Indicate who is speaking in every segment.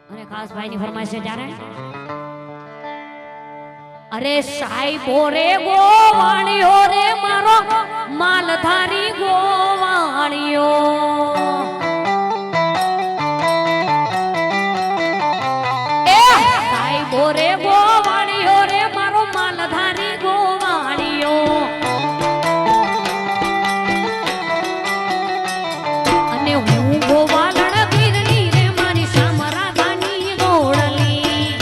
Speaker 1: અને ખાસ ભાઈની ફરમાઈશ છે ત્યારે અરે સાહેબો રે ગોવાણીઓ રે મારો માલધારી ગોવાણીઓ એ સાહેબો રે ગોવાણીઓ રે મારો માલધારી ગોવાણીઓ અને હું ગોવાલણ ગીરની રે મારી સામરાધાની ગોળલી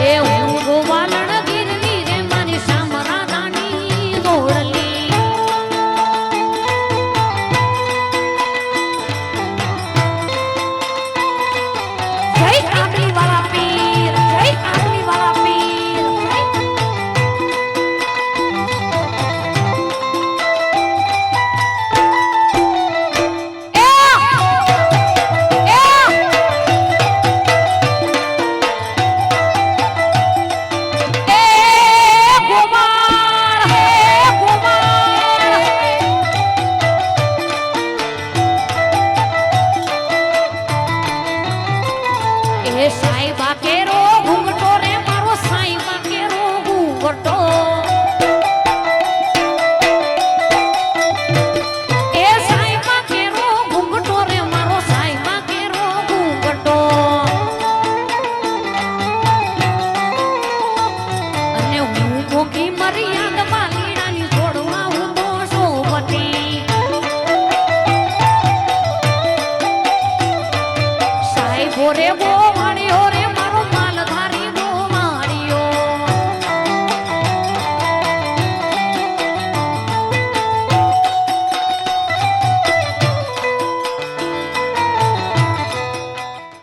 Speaker 1: એ હું ગોવાલણ ગીરની રે મારી સામરાધાની ગોળલી જય કાબલી વાળા પીર જય કાબલી વાળા પીર એ સાઈબા કેરો ઘૂંઘટો રે મારો સાઈબા કેરો ઘૂંઘટો એ સાઈબા કેરો ઘૂંઘટો રે મારો સાઈબા કેરો ઘૂંઘટો અને હું ભોગી મર્યાદ બાલીડાની છોડવા હું તો સોબતી સાઈબો રે